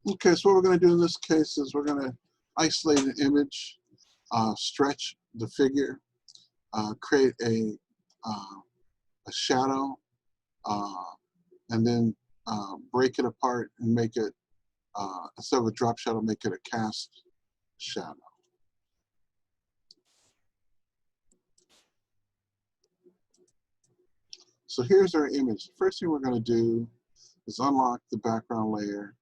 Okay, so what we're going to do in this case is we're going to isolate an image, stretch the figure, create a shadow, and then break it apart and make it, instead of a drop shadow, make it a cast shadow. So here's our image. The first thing we're going to do is unlock the background layer.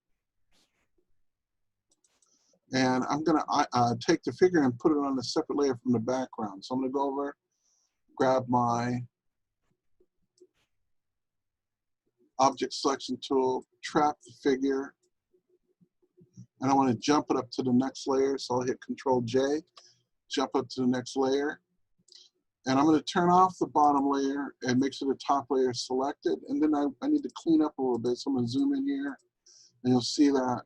And I'm going to take the figure and put it on a separate layer from the background. So I'm going to go over, grab my object selection tool, trap the figure, and I want to jump it up to the next layer. So I'll hit Control J, jump up to the next layer. And I'm going to turn off the bottom layer and make sure the top layer is selected. And then I need to clean up a little bit. So I'm going to zoom in here, and you'll see that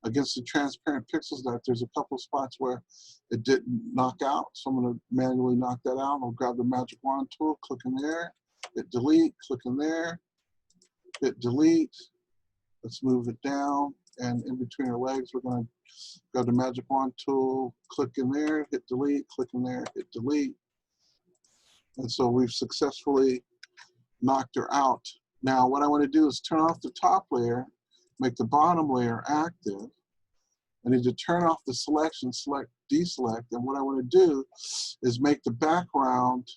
against the transparent pixels that there's a couple spots where it didn't knock out. So I'm going to manually knock that out. I'll grab the magic wand tool, click in there, hit delete, click in there, hit delete. Let's move it down. And in between our legs, we're going to go to magic wand tool, click in there, hit delete, click in there, hit delete. And so we've successfully knocked her out. Now what I want to do is turn off the top layer, make the bottom layer active. I need to turn off the selection, select, deselect, and what I want to do is make the background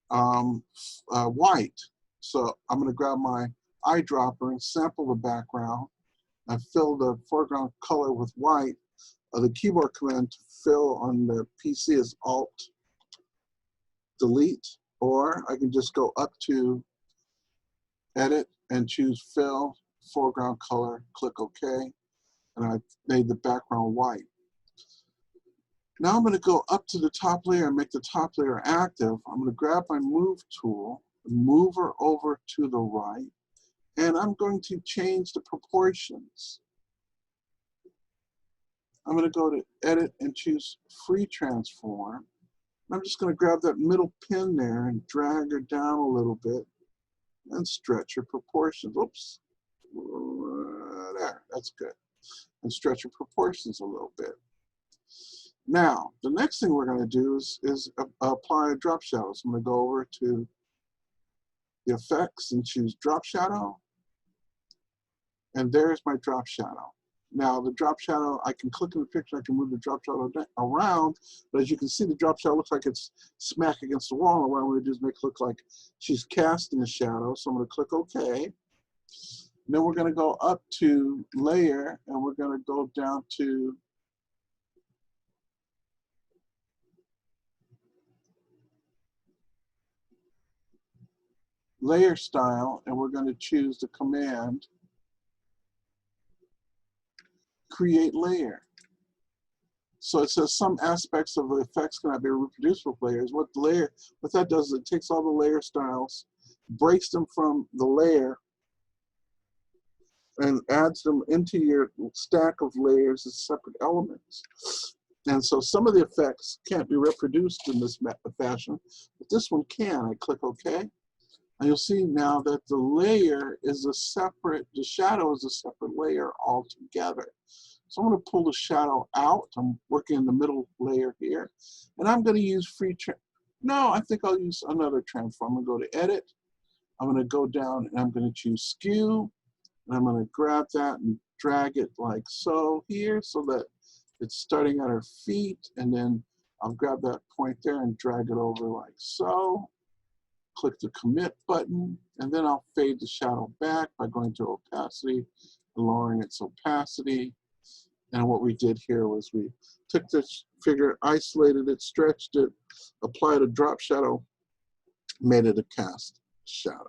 white. So I'm going to grab my eyedropper and sample the background. I fill the foreground color with white. The keyboard command to fill on the PC is Alt Delete, or I can just go up to Edit and choose Fill, Foreground Color, click OK, and I've made the background white. Now I'm going to go up to the top layer and make the top layer active. I'm going to grab my Move tool, move her over to the right, and I'm going to change the proportions. I'm going to go to Edit and choose Free Transform. I'm just going to grab that middle pin there and drag her down a little bit and stretch her proportions. Oops. There, that's good. And stretch her proportions a little bit. Now, the next thing we're going to do is apply a drop shadow. So I'm going to go over to the effects and choose drop shadow. And there's my drop shadow. Now the drop shadow, I can click in the picture, I can move the drop shadow around, but as you can see, the drop shadow looks like it's smack against the wall, and what I'm going to do is make it look like she's casting a shadow. So I'm going to click OK. And then we're going to go up to Layer, and we're going to go down to Layer Style, and we're going to choose the command Create Layer. So it says some aspects of the effects cannot be reproduced with layers. What that does is it takes all the layer styles, breaks them from the layer, and adds them into your stack of layers as separate elements. And so some of the effects can't be reproduced in this fashion, but this one can. I click OK. And you'll see now that the layer is a separate, the shadow is a separate layer altogether. So I'm going to pull the shadow out. I'm working in the middle layer here. And I'm going to use no, I think I'll use another transform. I'm going to go to Edit. I'm going to go down and I'm going to choose Skew. And I'm going to grab that and drag it like so here so that it's starting at her feet. And then I'll grab that point there and drag it over like so. Click the Commit button. And then I'll fade the shadow back by going to Opacity and lowering its opacity. And what we did here was we took this figure, isolated it, stretched it, applied a drop shadow, made it a cast shadow.